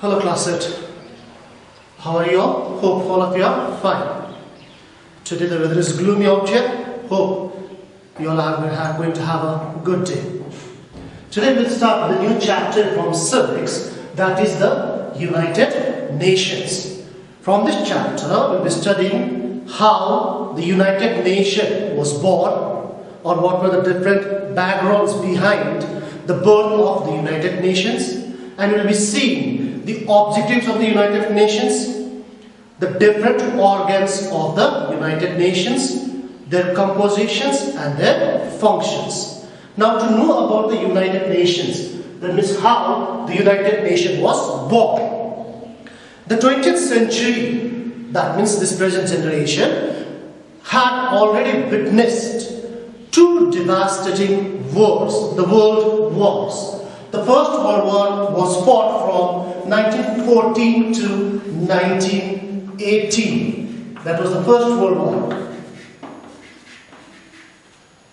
Hello classmate, how are you all? Hope all of you are fine. Today the weather is gloomy out here. Hope you all are going to have a good day. Today we'll start with a new chapter from Civics, that is the United Nations. From this chapter we'll be studying how the United Nations was born, or what were the different backgrounds behind the birth of the United Nations, and we'll be seeing the objectives of the United Nations, the different organs of the United Nations, their compositions and their functions. Now, to know about the United Nations, that means how the United Nations was born. The 20th century, that means this present generation, had already witnessed two devastating wars, the world wars. The First World War was fought from 1914 to 1918. That was the First World War.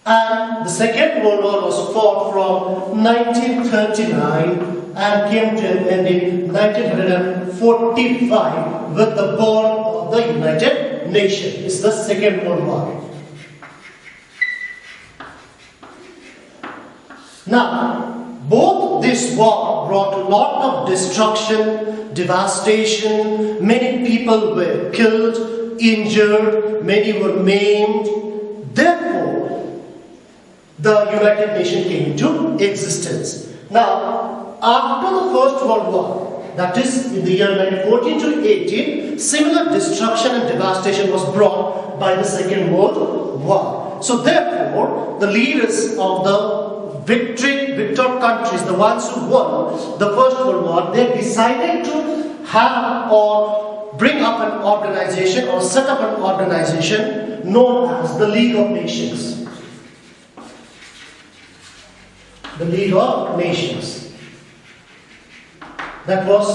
And the Second World War was fought from 1939 and came to an end in 1945 with the birth of the United Nations. It's the Second World War. Now, both this war brought a lot of destruction, devastation. Many people were killed, injured, many were maimed. Therefore, the United Nations came into existence. Now, after the First World War, that is in the year 1914 to 18, similar destruction and devastation was brought by the Second World War. So therefore, the leaders of the victor countries, the ones who won the First World War, they decided to have or bring up an organization or set up an organization known as the League of Nations. The League of Nations. That was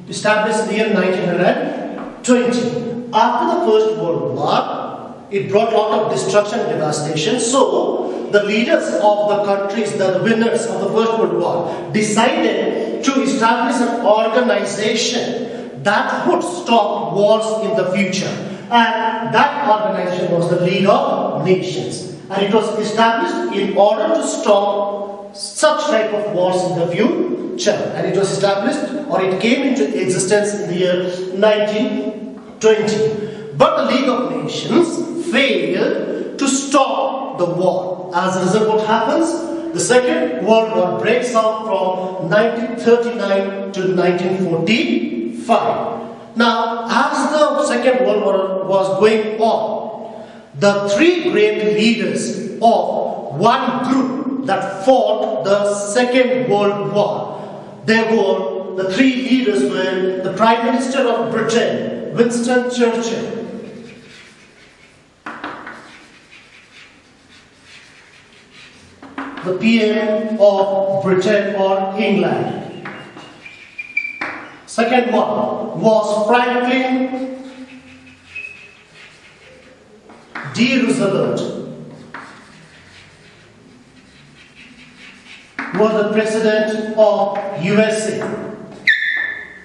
established in the year 1920. After the First World War, it brought a lot of destruction and devastation. So, the leaders of the countries, the winners of the First World War, decided to establish an organization that would stop wars in the future. And that organization was the League of Nations. And it was established in order to stop such type of wars in the future. And it was established, or it came into existence in the year 1920. But the League of Nations failed to stop the war. As a result, what happens? The Second World War breaks out from 1939 to 1945. Now, as the Second World War was going on, the three great leaders of one group that fought the Second World War, the three leaders were the Prime Minister of Britain, Winston Churchill, the PM of Britain or England. Second one was Franklin D. Roosevelt, who was the President of USA,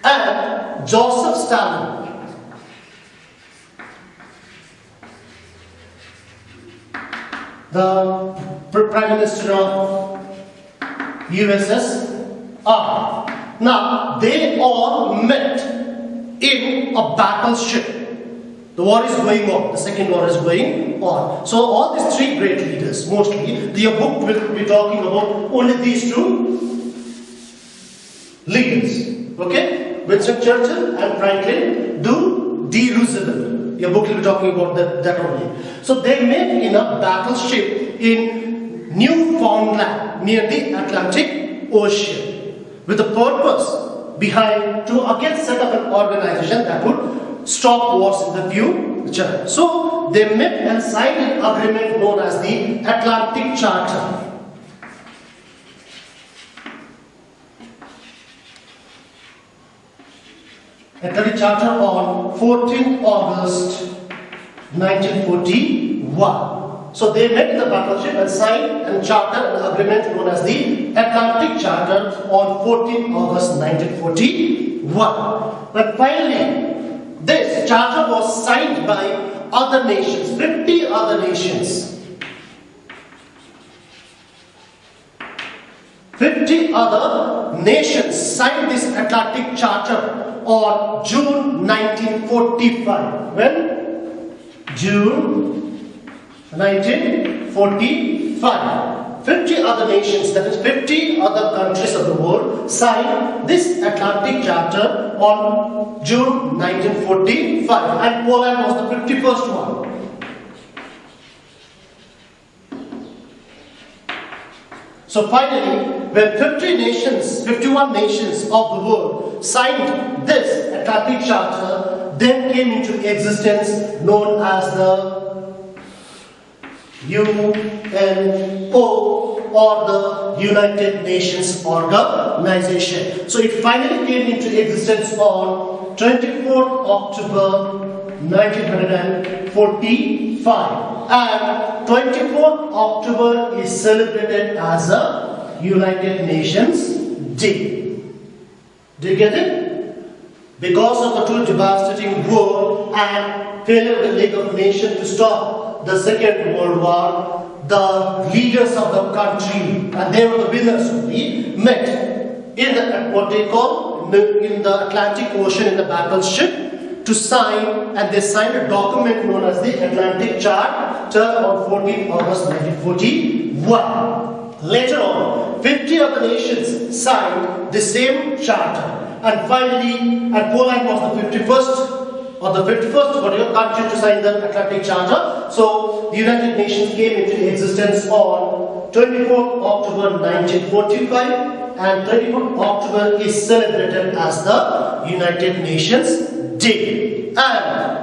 and Joseph Stalin, the Prime Minister of USSR. Now, they all met in a battleship. The war is going on, the Second War is going on. So all these three great leaders, mostly, your book will be talking about only these two leaders. Okay? Winston Churchill and Franklin D. Roosevelt. Your book will be talking about that only. So they met in a battleship in Newfoundland near the Atlantic Ocean with the purpose behind to again set up an organization that would stop wars in the future. So they met and signed an agreement known as the Atlantic Charter. Atlantic Charter on 14th August 1941. So they met in the battleship and signed and chartered an agreement known as the Atlantic Charter on 14 August 1941. But finally, this charter was signed by other nations, 50 other nations. 50 other nations signed this Atlantic Charter on June 1945. When? June 1945. 50 other nations, that is 50 other countries of the world, signed this Atlantic Charter on June 1945, and Poland was the 51st one. So finally, when 51 nations of the world signed this Atlantic Charter, then came into existence known as the UNO, or the United Nations Organization. So it finally came into existence on 24th October 1945, and 24th October is celebrated as a United Nations Day. Do you get it? Because of the two devastating war and failure of the League of Nations to stop the Second World War, the leaders of the country, and they were the winners only, met in the what they call in the Atlantic Ocean in the battleship to sign, and they signed a document known as the Atlantic Charter on 14 August 1941. Later on, 50 other nations signed the same charter, and finally, and Poland was the 51st country to sign the Atlantic Charter. So the United Nations came into existence on 24th October 1945, and 24th October is celebrated as the United Nations Day. And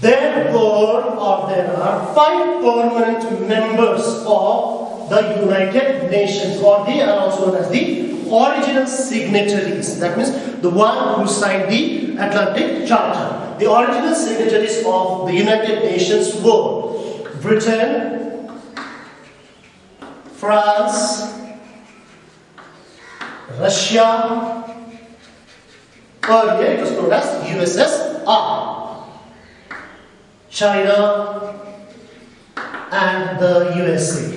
there are 5 permanent members of the United Nations, or they are also known as the original signatories. That means the one who signed the Atlantic Charter. The original signatories of the United Nations were Britain, France, Russia, earlier it was known as USSR, China, and the USA.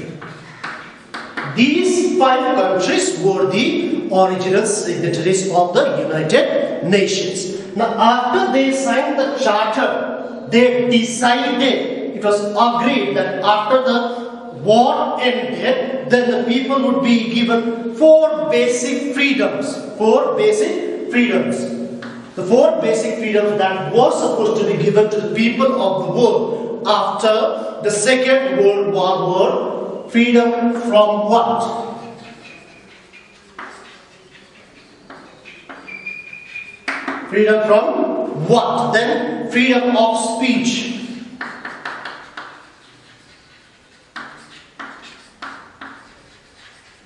These 5 countries were the original signatories of the United Nations. Now, after they signed the charter, they decided, it was agreed that after the war ended, then the people would be given 4 basic freedoms. 4 basic freedoms. The 4 basic freedoms that were supposed to be given to the people of the world after the Second World War were freedom from what? Freedom from what? Then freedom of speech.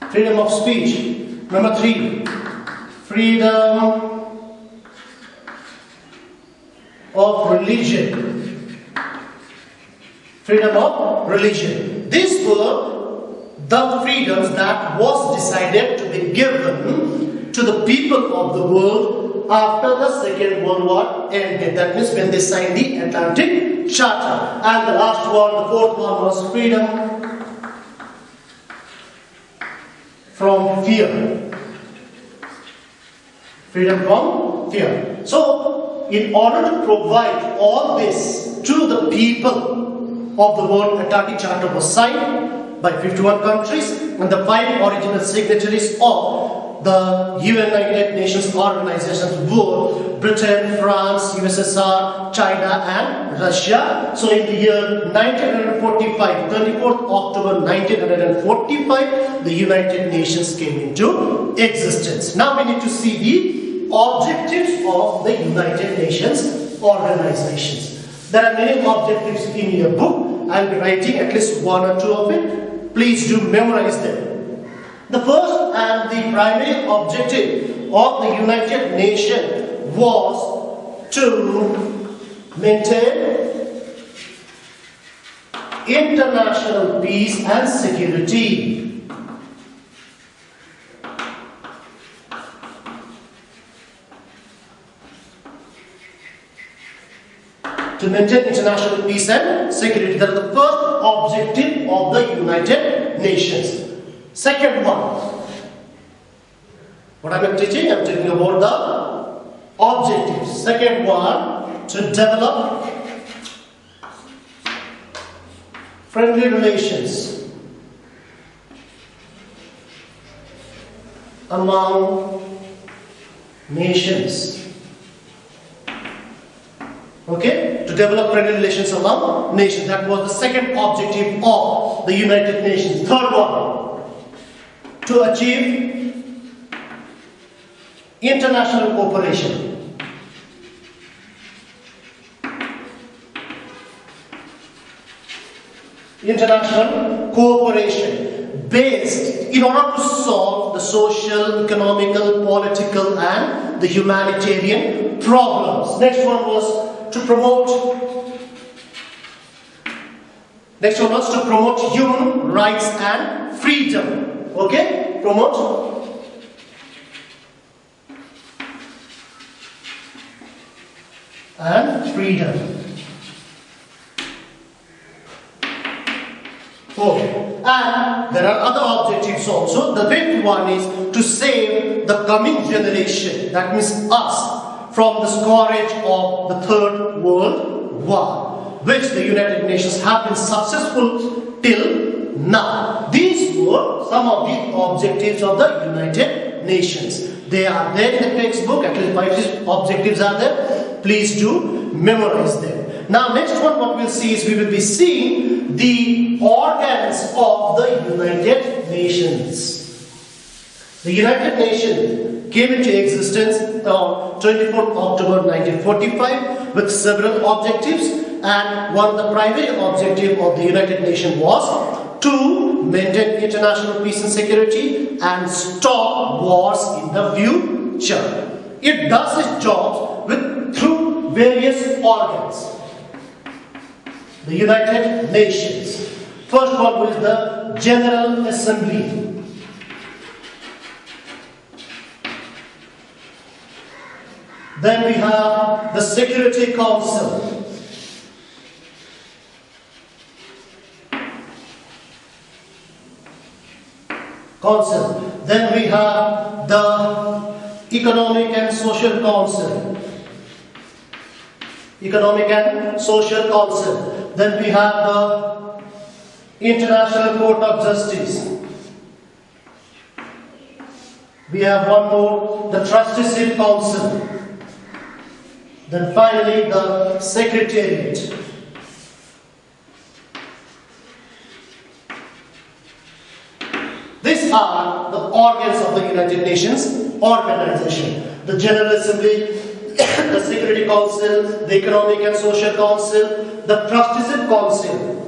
Freedom of speech. Number 3, freedom of religion. Freedom of religion. These were the freedoms that was decided to be given to the people of the world after the Second World War ended. That means when they signed the Atlantic Charter. And the last one, the 4th one, was freedom from fear. Freedom from fear. So, in order to provide all this to the people of the world, Atlantic Charter was signed by 51 countries, and the 5 original signatories of the United Nations organizations were Britain, France, USSR, China, and Russia. So in the year 1945, 24th October 1945, the United Nations came into existence. Now we need to see the objectives of the United Nations organizations. There are many objectives in your book. I'll be writing at least 1 or 2 of it. Please do memorize them. The first and the primary objective of the United Nations was to maintain international peace and security. To maintain international peace and security. That is the first objective of the United Nations. Second one. What am I teaching? I am talking about the objectives. Second one, to develop friendly relations among nations. Okay, to develop friendly relations among nations. That was the second objective of the United Nations. Third one, to achieve international cooperation. International cooperation based in order to solve the social, economical, political and the humanitarian problems. Next one was to promote human rights and freedom. Okay? Promote and freedom. Okay. And there are other objectives also. The fifth one is to save the coming generation, that means us, from the scourge of the Third World War, which the United Nations have been successful till now. These were some of the objectives of the United Nations. They are there in the textbook. At least 5 objectives are there. Please do memorize them. Now next one what we'll see is we will be seeing the organs of the United Nations. The United Nations came into existence on 24th October 1945 with several objectives, and one of the primary objectives of the United Nations was to maintain international peace and security and stop wars in the future. It does its jobs through various organs. The United Nations. First one is the General Assembly. Then we have the Security Council. Then we have the Economic and Social Council. Then we have the International Court of Justice. We have one more, the Trusteeship Council. Then finally the Secretariat. These are the organs of the United Nations organization. The General Assembly, the Security Council, the Economic and Social Council, the Trusteeship Council.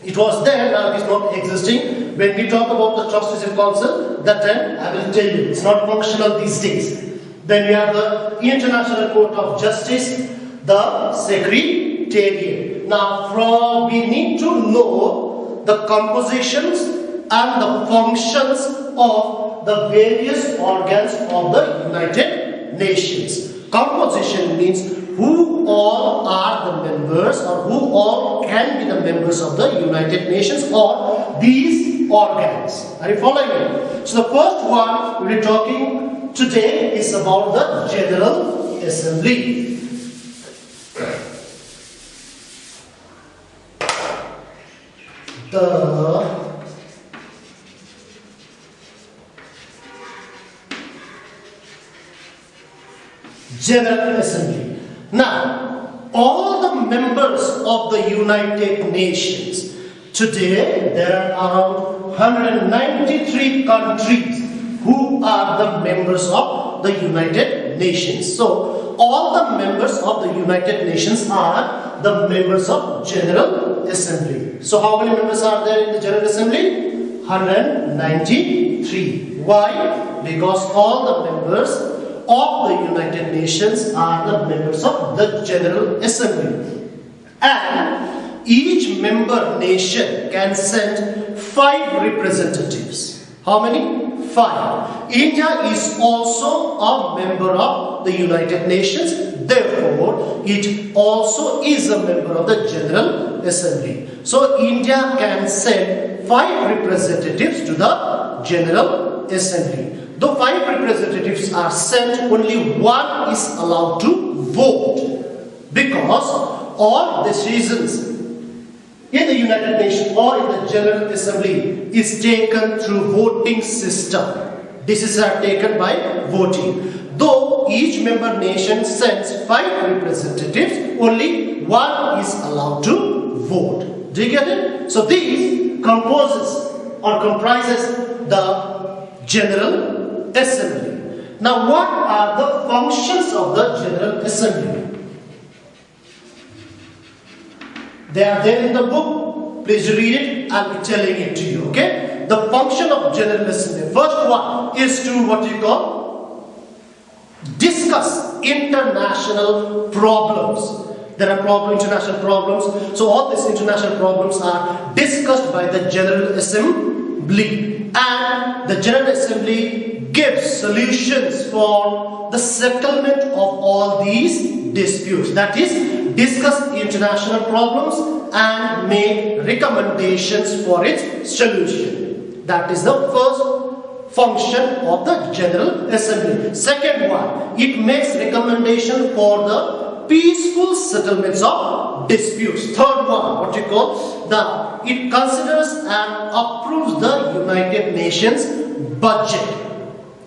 It was there, now it is not existing. When we talk about the Trusteeship Council, that time I will tell you, it's not functional these days. Then we have the International Court of Justice, the Secretariat. Now, we need to know the compositions and the functions of the various organs of the United Nations. Composition means who all are the members or who all can be the members of the United Nations or these organs. Are you following me? So the first one we'll be talking today is about the General Assembly. The General Assembly. Now, all the members of the United Nations, today there are around 193 countries who are the members of the United Nations. So, all the members of the United Nations are the members of General Assembly. So, how many members are there in the General Assembly? 193. Why? Because all the members of the United Nations are the members of the General Assembly. And each member nation can send 5 representatives. How many? 5. India is also a member of the United Nations. Therefore, it also is a member of the General Assembly. So, India can send 5 representatives to the General Assembly. Though 5 representatives are sent, only one is allowed to vote, because all decisions in the United Nations or in the General Assembly is taken through voting system. Decisions are taken by voting. Though each member nation sends 5 representatives, only one is allowed to vote. Do you get it? So these comprises the General Assembly. Now what are the functions of the General Assembly? They are there in the book. Please read it. I'll be telling it to you. Okay? The function of General Assembly. First one is to what you call discuss international problems. There are international problems. So all these international problems are discussed by the General Assembly. And the General Assembly gives solutions for the settlement of all these disputes. That is, discuss international problems and make recommendations for its solution. That is the first function of the General Assembly. Second one, it makes recommendation for the peaceful settlements of disputes. Third one, what you call it considers and approves the United Nations budget.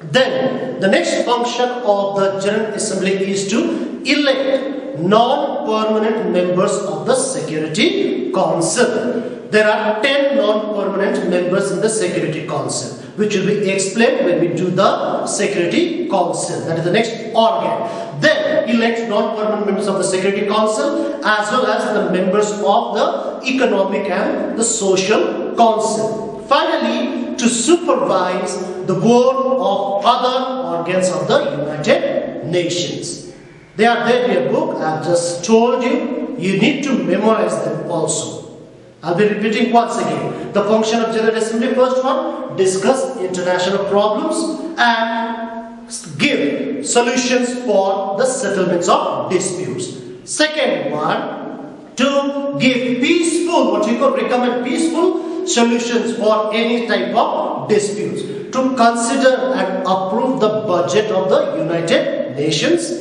Then the next function of the General Assembly is to elect non-permanent members of the Security Council. There are 10 non-permanent members in the Security Council, which will be explained when we do the Security Council. That is the next organ. Then elect non-permanent members of the Security Council as well as the members of the Economic and the Social Council. Finally, to supervise the work of other organs of the United Nations. They are there in your book. I have just told you, you need to memorize them also. I'll be repeating once again. The function of General Assembly, first one, discuss international problems and give solutions for the settlements of disputes. Second one, to give peaceful, recommend peaceful solutions for any type of disputes. To consider and approve the budget of the United Nations,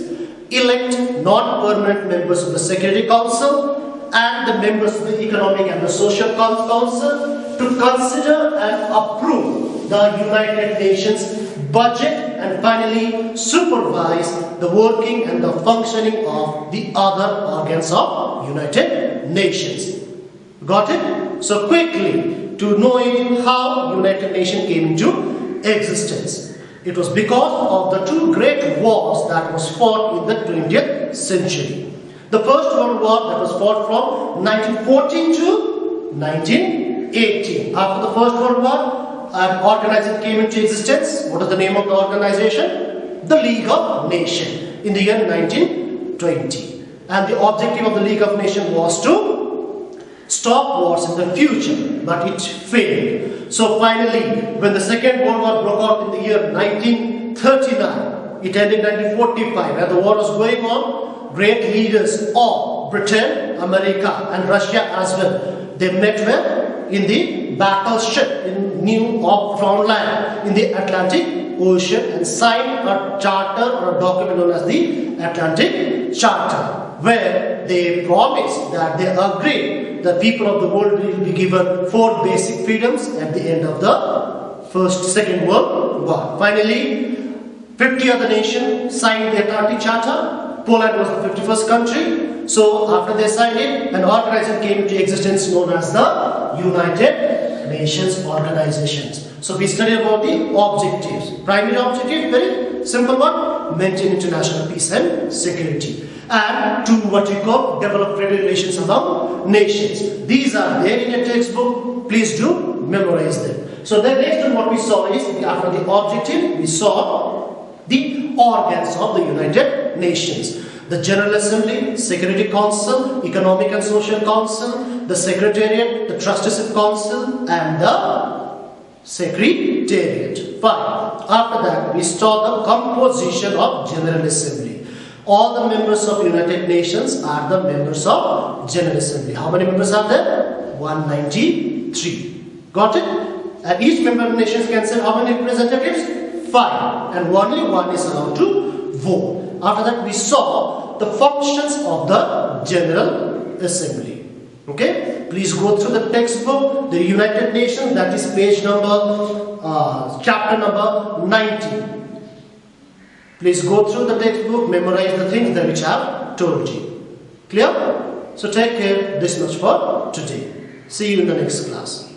elect non-permanent members of the Security Council and the members of the Economic and the Social Council, to consider and approve the United Nations budget, and finally supervise the working and the functioning of the other organs of United Nations. Got it? So quickly, to know how United Nations came into existence. It was because of the 2 great wars that was fought in the 20th century. The First World War that was fought from 1914 to 1918. After the First World War, an organization came into existence. What is the name of the organization? The League of Nations, in the year 1920. And the objective of the League of Nations was to stop wars in the future, but it failed. So finally, when the Second World War broke out in the year 1939, it ended in 1945, and the war was going on. Great leaders of Britain, America and Russia as well, they met where? In the battleship in Newfoundland in the Atlantic Ocean and signed a charter or a document known as the Atlantic Charter, where they promised that they agreed the people of the world will be given 4 basic freedoms at the end of the Second World War. Finally, 50 other nations signed the Atlantic Charter. Poland was the 51st country. So after they signed it, an organization came into existence known as the United Nations Organizations. So we studied about the objectives. Primary objective, very simple one, maintain international peace and security. And to what we call develop trade relations among nations. These are there in your textbook. Please do memorize them. So then next one what we saw is, after the objective, we saw the organs of the United Nations. The General Assembly, Security Council, Economic and Social Council, the Secretariat, the Trusteeship Council, and the Secretariat. Fine. After that, we saw the composition of General Assembly. All the members of United Nations are the members of General Assembly. How many members are there? 193. Got it? And each member of nations can send how many representatives? 5. And only one is allowed to vote. After that, we saw the functions of the General Assembly. Okay? Please go through the textbook, the United Nations, that is page number, chapter number 19. Please go through the textbook, memorize the things that which I have told you. Clear? So take care. This much for today. See you in the next class.